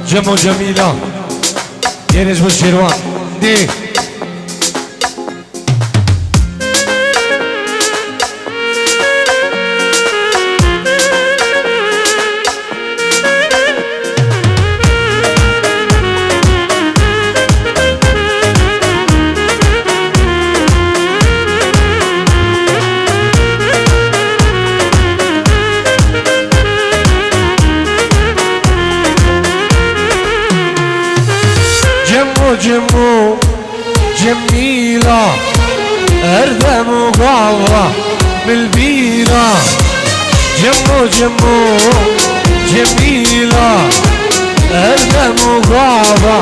جمو جميلة ينجم الشيروان دي جمو جميلة أردم وقاوة بالبيرة جمو جميلة أردم وقاوة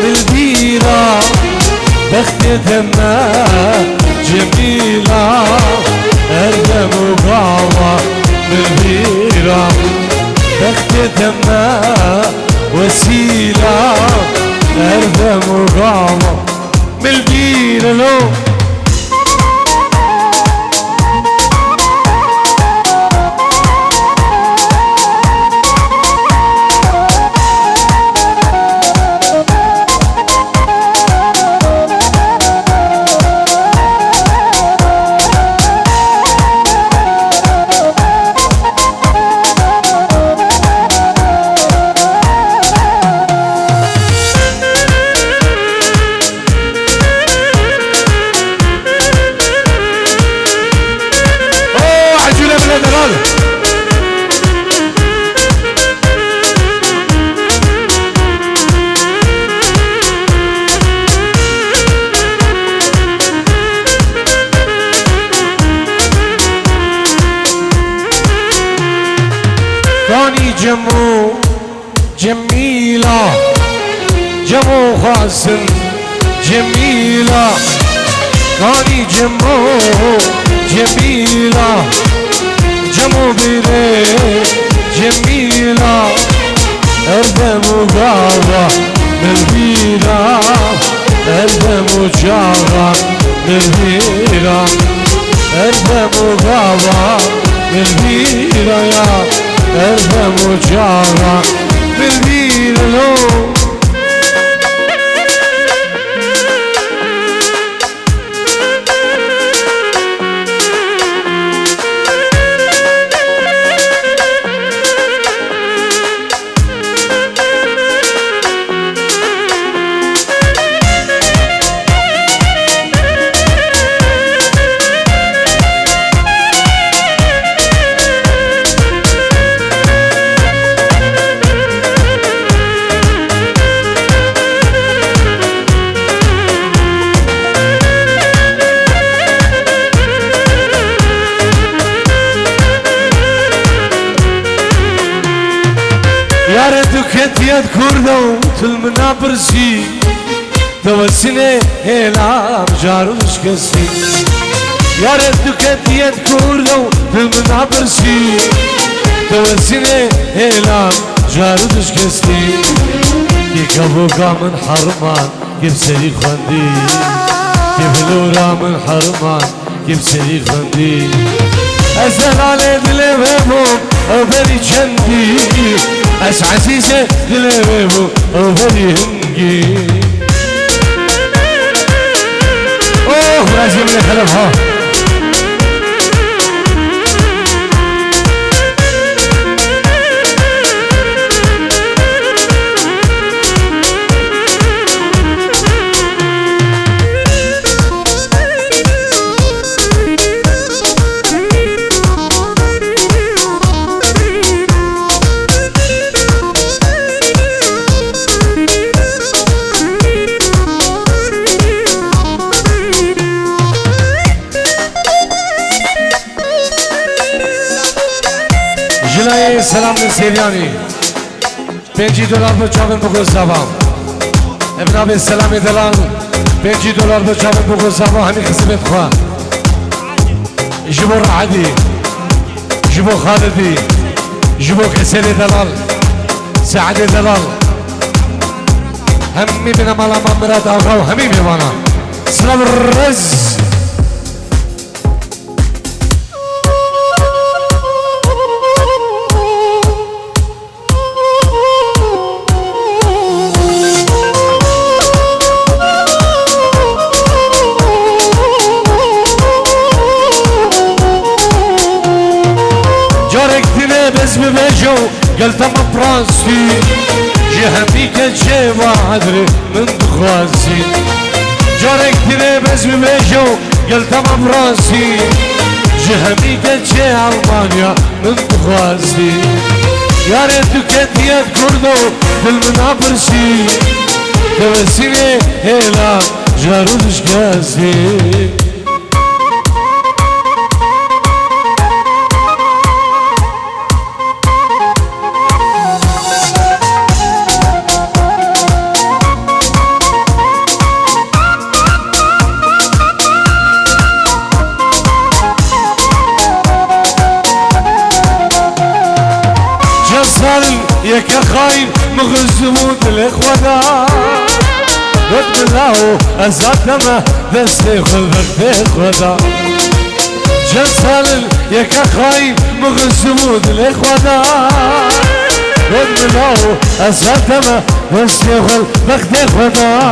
بالبيرة بختي دمها جميلة أردم وقاوة بالبيرة بختي دمها وسيلة أردم وقامة من البيرة لو ثاني جمو جميلة جمو خاسر جميلة ثاني جمو جميلة جمو بيري جميلة أردم وقاوة بالبيرة أردم وجاوة بالبيرة أردم وقاوة بالبيرة يا أردم وجاوة بالبيرة لو يا ريتو كنت يد كردو تلمنا برسي توسني هلا بجاروش كسي يا ريتو كنت يد كردو تلمنا برسي توسني هلا بجاروش كسي كي كبوكا من حرمان كيف سري خندي كيف لورا من حرمان كيف سري خندي أسأل على دلي بابوك أبري جندي أس عزيزة دلي بابوك أبري هنجي أوه لازم نخلفها جلائي سلام للسيرياني $5 بچاون بگو زبان ابن به سلام دلال $5 بچاون بگو زبان همین خدمت خواه جبو رعدي جبو خالدي جبو كسيري دلال سعد دلال همي بنا مالا مراد آغا وهمي بيوانا سلام الرز قلت ما براسي جهمي كجيبا عدري من دخواسي جارك تري بس ببيجو قلت ما براسي جهمي كجي ألمانيا من دخواسي يا ريتو كنتيات كردو بالمنابرسي توسيني هلا جارو دشكاسي يك خاين مغزمون الاخوانا رد الله ازاتما دسي خلقت خدا جسال يك خاين مغزمون الاخوانا رد الله ازاتما دسي خلقت خدا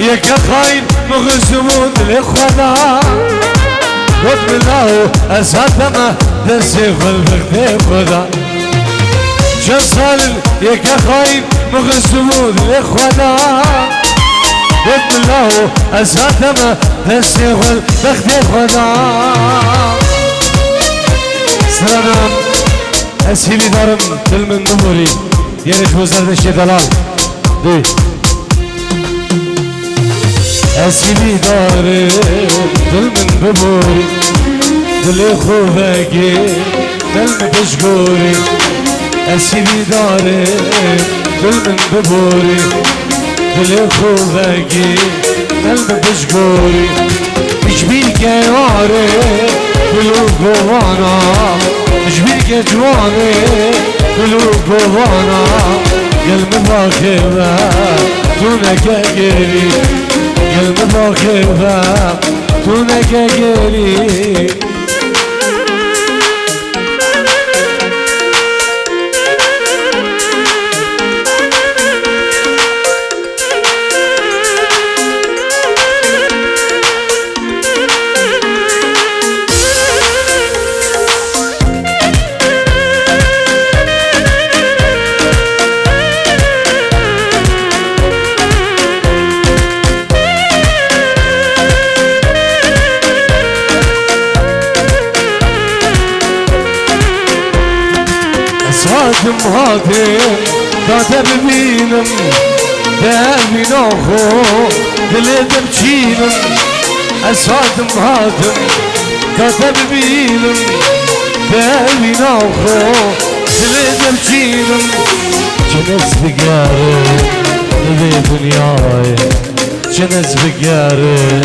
يك خاين مغزمون الاخوانا رد الله اساتما دسي خلقت خدا جسال يك خاين مغزمون الاخوانا رد الله اساتما دسي خلقت خدا سلام اسيلي دارم دل من نموري يرش وزرد شدلال دي اسيلي دارم دل من ببوري دل خوفاقي دل من بشكوري اسيلي دارم دل من ببوري دل خوفاقي دل من بشكوري مشبيك ياري قلوب قوانا مشبيك جواني قلوب قوانا قلب باخبه دونك اقري قلب باخبه دونك اقري هاتم هاتم كاتب بينم دامي نوخو دلت بشينم اساتم هاتم كاتب بينم دامي نوخو دلت بشينم جنس بقارن لذي دنياي جنس بقارن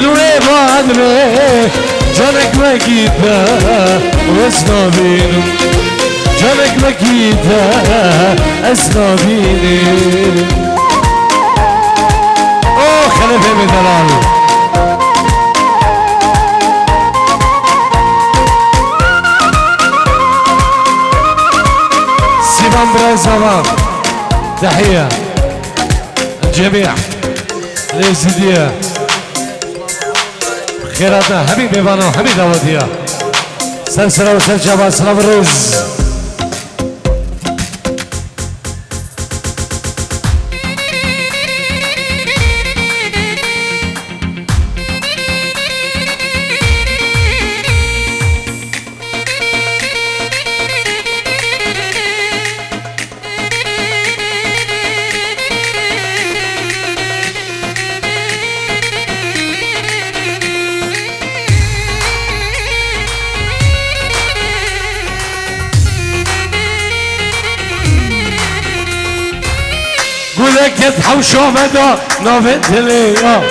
لوري بادري جنك مكيتا واسنا بينم جنك مكيتا اسنا بيني اوه خلفه بدلال سيبان برزاوان تحية الجميع ليزيدية خيراتنا حبيب بيبانو حبيب داودية سلسلة وسلجابة سلام الرز گلکت حوش آمده ناوه دلیا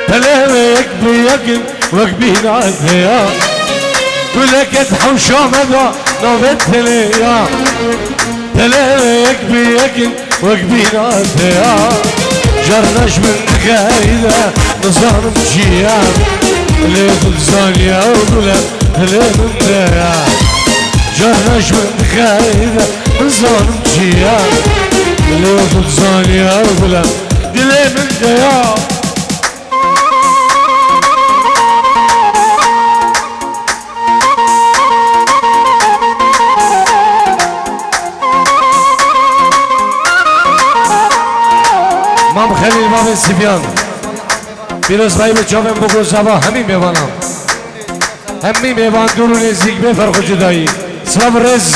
پلک بیگن وک بیناده گلکت حوش آمده ناوه دلیا پلک بیگن وک بیناده جرنش من دقایده نظارم جیان لیدل زانیا و گله لیدل دیا جرنش من دقایده نظارم جیان لیدل زانیا و گله لیدل دیا مام خلیل باب سیفیان بیروز بایی به جاوم بگو زبا همین میوانم همین میوان دورو نزدیک به فرق و جدایی سلام رز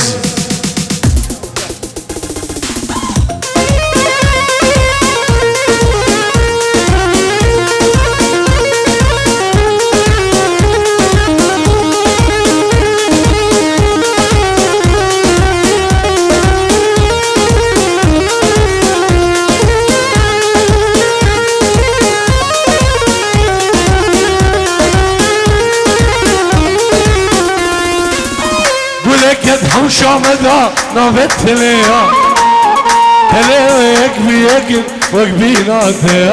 گلکت حوش آمده ناوه تلیا پلک بیگن وک بیناده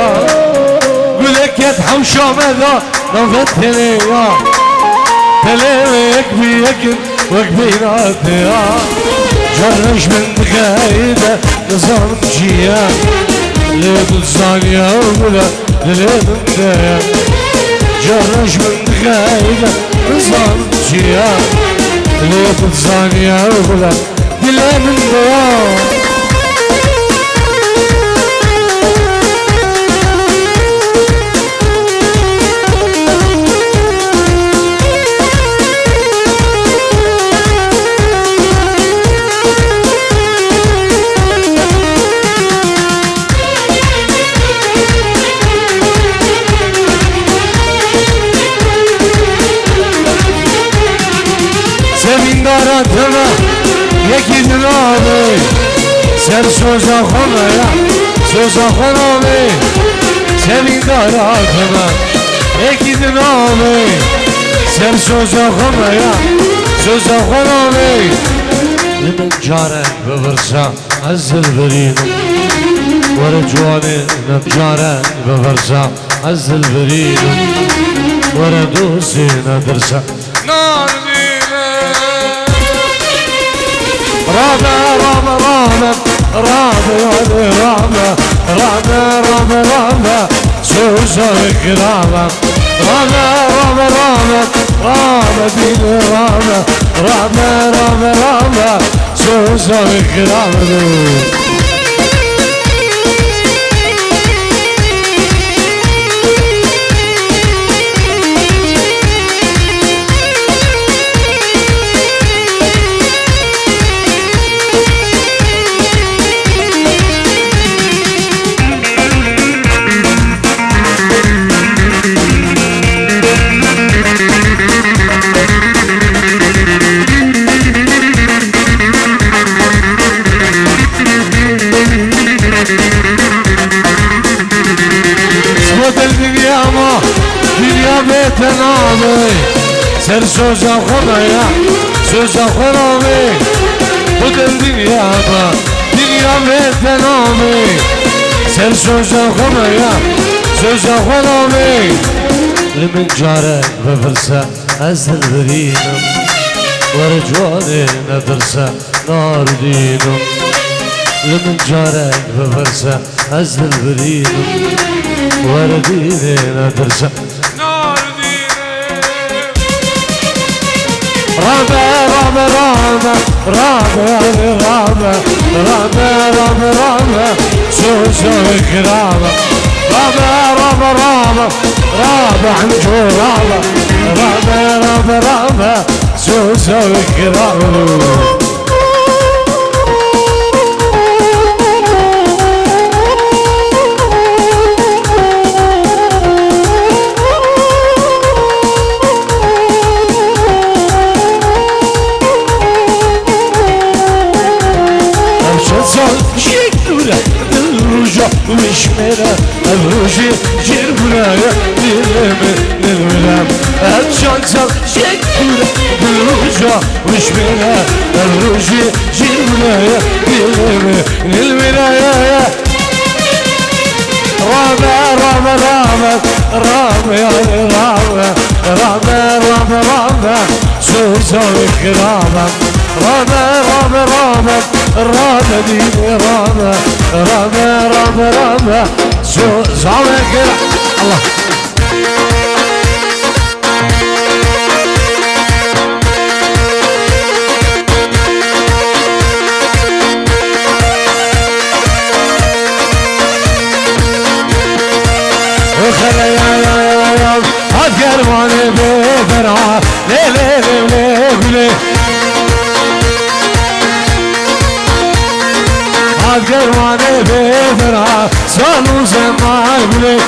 گلکت حوش آمده ناوه تلیا پلک بیگن وک بیناده جرش من دقایده نظام جیان لیدل زانیا و گله لیدل دیا جرش من دقایده نظام جیان لیدل زانیا و گله لیدل دیا زمینداراتمه یکی دنامه سر سوزا خونه یا سوزا خونه زمینداراتمه یکی دنامه سر سوزا خونه یا سوزا خونه لمن جاره ببرسا از دل برینم ور جوانه نبجاره ببرسا از دل برینم ور دوستی ندرسا نار رابع رابع رابع رابع رابع رابع رابع سوزك رابع رابع رابع رابع رابع دين رابع رابع رابع رابع سوزك رابع تنامي سر سوزا خنايا سوزا خنامي بدل دنيا ما دنيا بتنامي سر سوزا خنايا سوزا خنامي لمن جارك بفرسا أزل برينم ورجواني ندرسا نار دينم لمن جارك بفرسا أزل برينم ورديني ندرسا رابع رابع رابع رابع رابع رابع رابع رابع سوسك رابع رابع رابع رابع رابع نجو رابع رابع رابع رابع سوسك رابع بروجا وشمنا بروجي جير بلايا للولام الشانسل شكورة بروجا وشمنا بروجي جير بلايا للولايا رامي رامي رامي رامي رامي رامي رامي رامي سوزوي كرامي رامي رامي رامي رامي ديني رامي رامي رامي رامي سوزوي كرامي الله وخلي يا هالكرواني بفرعة ليلي هالكرواني بفرعة صاروا زمان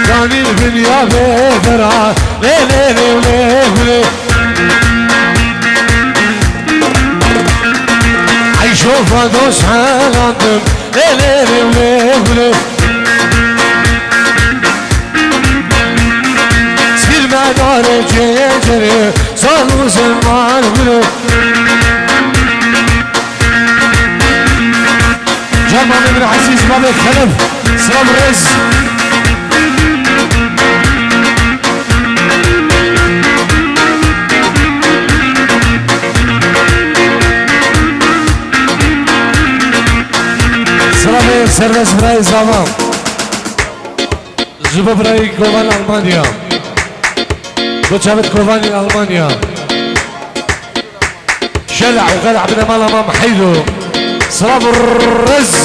كاني الدنيا بفرعة ليلي عيشوا فادوس حالاتهم ليلي سير مدار جيجري صاروا زمان جمال بن عزيز باب الخلف سلام رز سلام سرس براي زمان زبا براي كوفان ألمانيا وشافت كوفان ألمانيا شلع وقلع بن مالا محيدو سلام الرز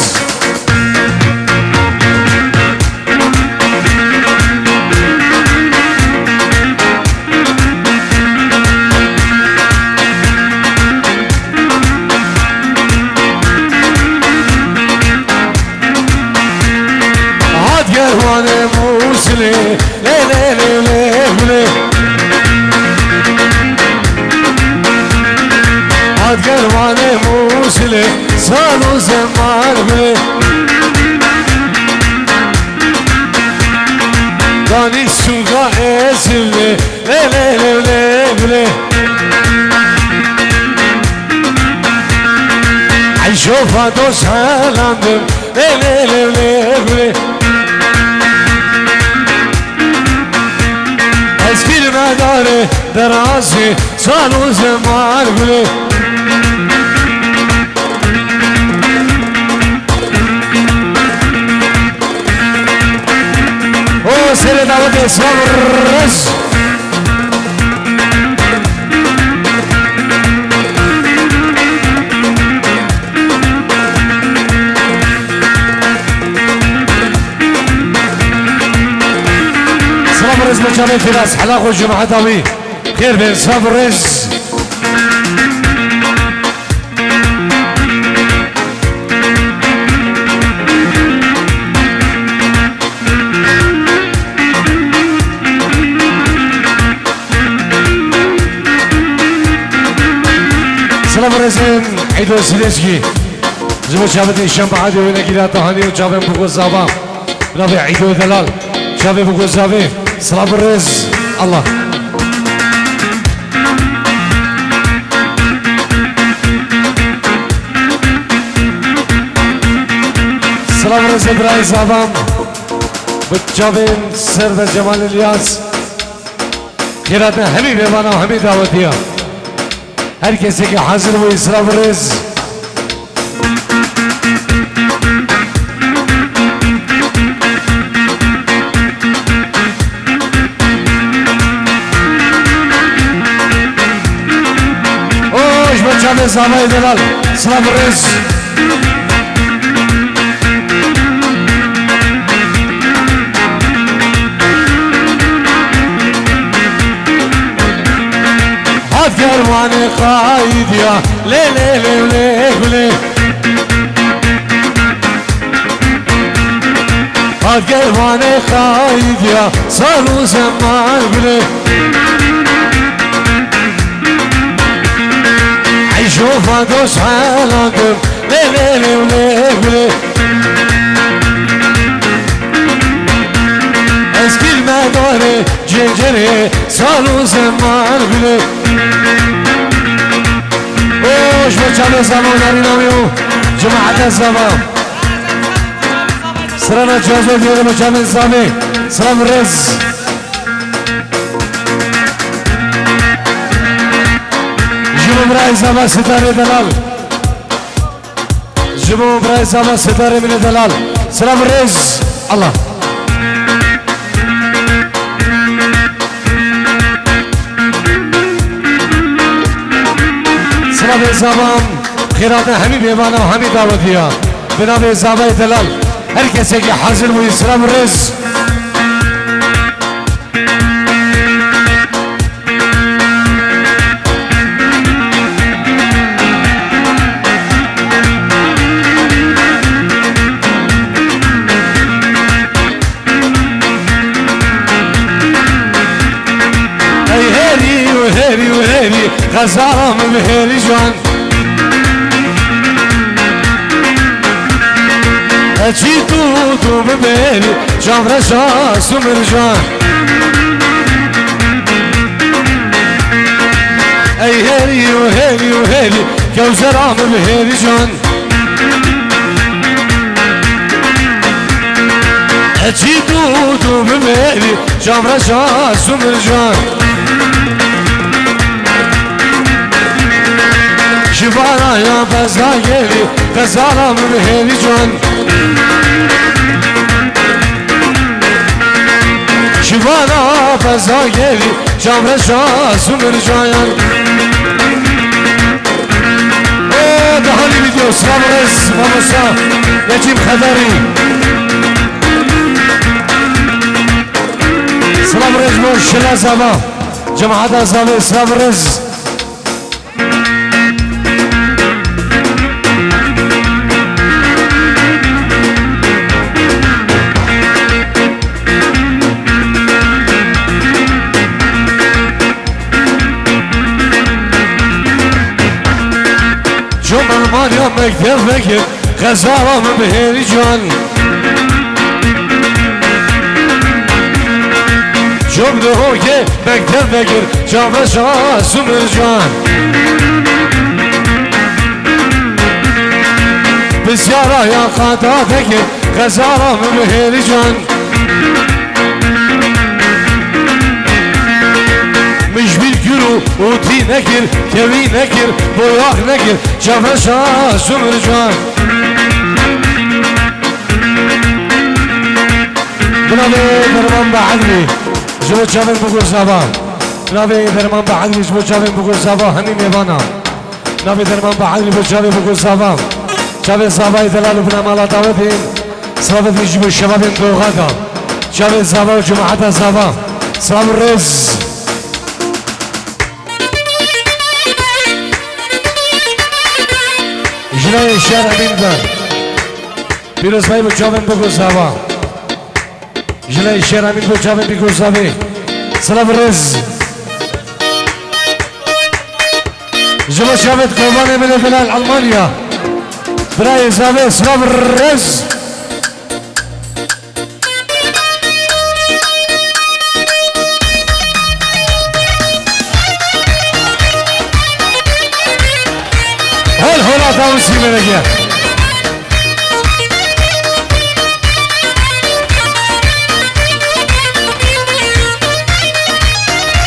هاد يرواني موسلي ليلي هاد يرواني موسلي صاروا زمان بلي داني السوقا اسلي ليلي عيشوا فادوس هالاندم ليلي اسكيل مداري دراسي صاروا زمان بلي سير دعوت اسلام الرز سلام الرز مجاني في راس حلاق والجمعة داوي خير بين سلام الرز سلام رزين عيدو سلسكي زبو شابتي الشمع عادي وين كده طهاني وشابين بقول زابا ربي عيدو دلال شابين بقول زابي سلام الرز الله سلام الرز براي زابام بتشابين سرور جمال الياس خيراتنا همي بيبانا وهمي دعوتيا herkese ki hazır bu israfırız. Hoş başarılı zamayı delal. Israfırız. كرواني قايد يا ليلي كرواني قايد يا صاروا زمان بلي عيشوا شوفها دوش حالاتم ليلي وليلي اسكي المداري جنجري صالو زمان بلي وش بچه زمان نارینامیو جماعت زمان سرانا جازو دیگه بچه زمان سلام رز جمعه برای زمان ستاره دلال جمعه برای زمان ستاره من دلال سلام رز الله سلام زمان خیرات همی بیوانا و همی دعوتی ها بنام زمان دلال هر کسی که حاضر بودی سلام رز غزارة من بهيري جوان اجيتو تو ببهيري جام رشاس ومرجان اي هيري وهيري وهيري كوزرة من بهيري جوان اجيتو تو ببهيري جام رشاس ومرجان شبارا يا بزايلي غزالة من هيلي جوان شبارا بزايلي جامر شاس ومرجان ده هولي فيديو سلام رز ماموسا نجيب خضري سلام رز مرشلا زبا جماعة زبا سلام رز ماليا مكتب فكر غزارة من بهيري جوان شوف دهوكي مكتب فكر جام شاس ومرجان بسيارة يا قادا فكر غزارة من بهيري جوان مش بالكيلو وتي نكر كوي نكر بوياخ نكر شافشا سمرجان بنابي درمان بعدني جبو شافن بقول صبا بنابي درمان بعدني جبو شافن بقول صبا همين يبانا بنابي درمان بعدني جبو شافن بقول صبا شافن صبا يدلالو بنامالا داوتين صبا يجيبو الشباب دوغادا شافن صبا وجماعة صبا سلام رز جلوی شهر امین بر پیروز بای بچاون بگو زبا جلوی شهر امین بچاون بگو زبی سلام رز جلو شاوت قربان من بلال المانیا برای زبی سلام رز هلا داوسي منك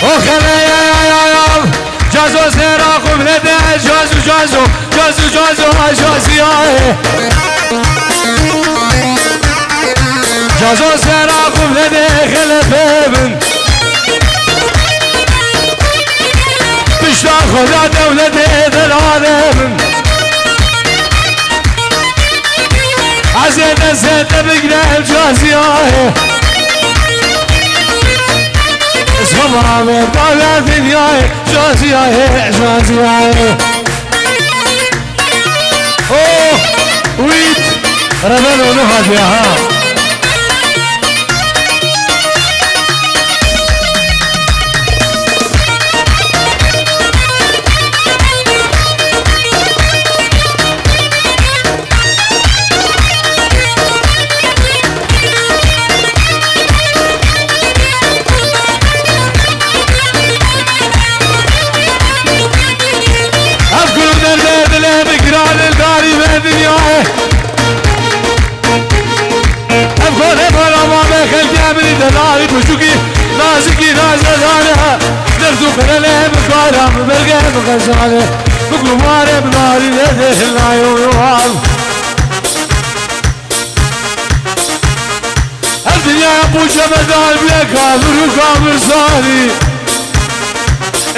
وخنا يا جازو سيرا قبلة جازو جازو جازو جازو جازو جازو سيرا قبلة خلفه من بشتا خدا دولة العالم عزيزة زيادة بقنا الجازية صبرا من طالع في دياي جازية جازية اوه ويت ربنا نهد يا ها غزاله بقلو ماري بناري لده العيون الدنيا ابو جمدان بلا كامر وكامر صاري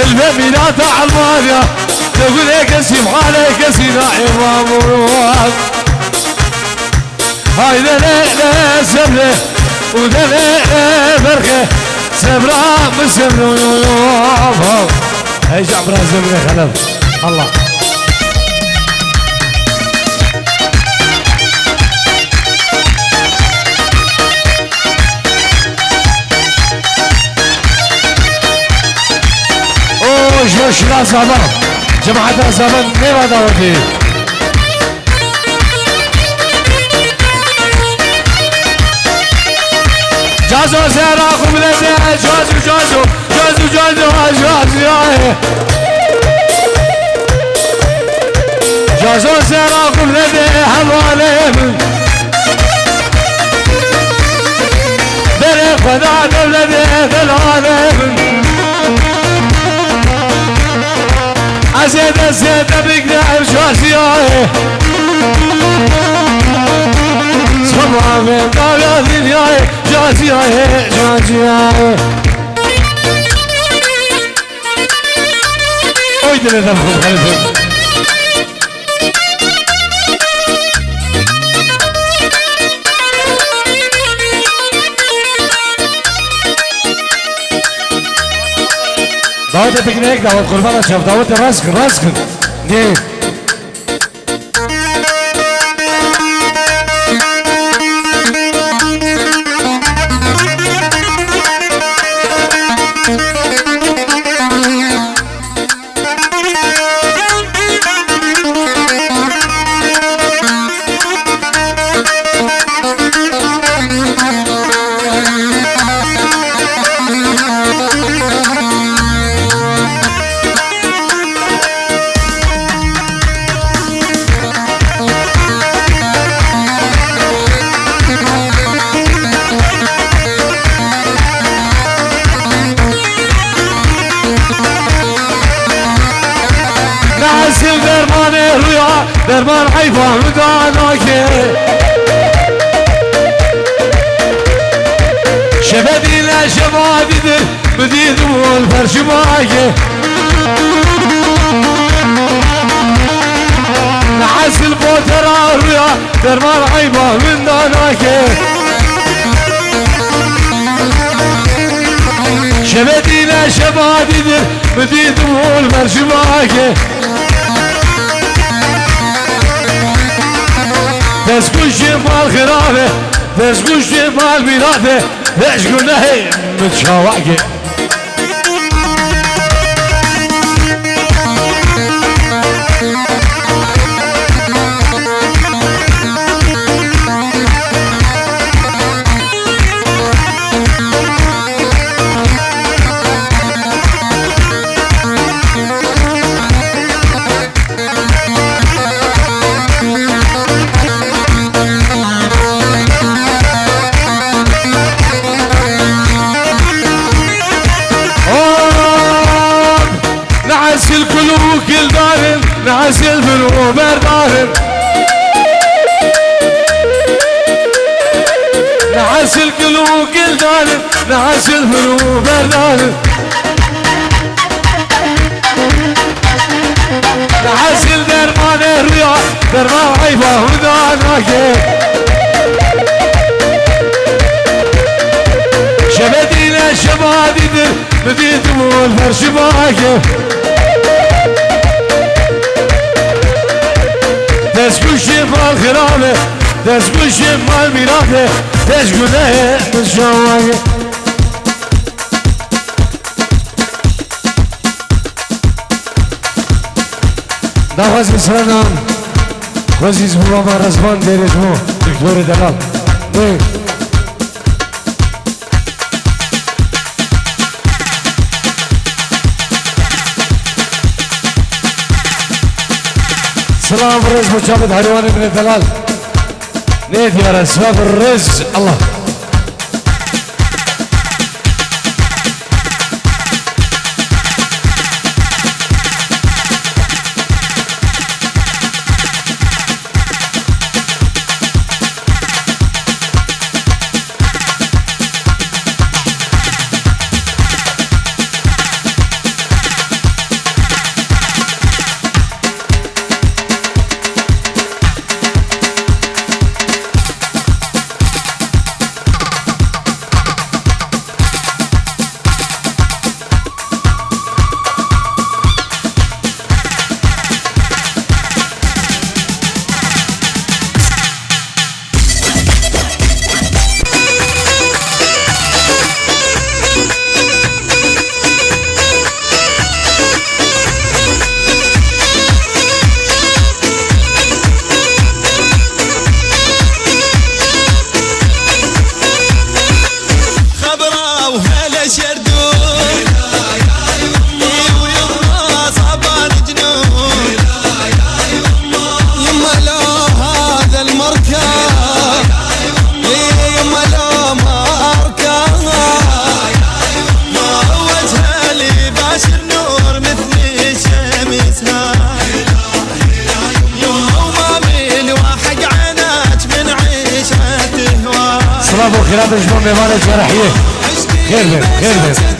البمينات عالمانيا تقول هيك اسيب عليك سينا امام وروان هاي ليلة سبلة وده ليلة برخة سبرا مسبر ايش عبرا زبرة خلف الله اوش لا زمان جماعة زمان نما داودي جازو سراخو بلبنا جازو جازو سراخو بلبنا حوالي دري خدا دولبنا دلالي أزيد بقدر جازياه سمع من قال دنياي جازياه ويدل ذنبكم خلفهم دعوت بيكنيك دعوت قربان شاف دعوت راسكن ليه درمان حيفان وداناكي شبدينا شبادي بديد والفرش ماكي نحس البوتر الريا درمان حيفان وداناكي شبدينا شبادي بديد والفرش ماكي تسكن شمال خرافه تسكن شمال بلاده ليش قلنا هي متشاوعكي نعس البنو بردارن نعس القلوب قلدارن نعس البنو بردارن نعس الدرمان الرياء درمان عيبه وداناكي شبدينا شبادي در بديت والفرش باكي تسكن شمال خرابه تسكن شمال ميراثه تسكن من شوايه نخواست بسرنم خوزیز بوام رزبان دیرجمو دکتور دلال نه سلام الرز مجابد حلوان ابن الدلال نيت يا رسواب الرز الله صلاة وخيرات جمال ميوان جرحيه خير بين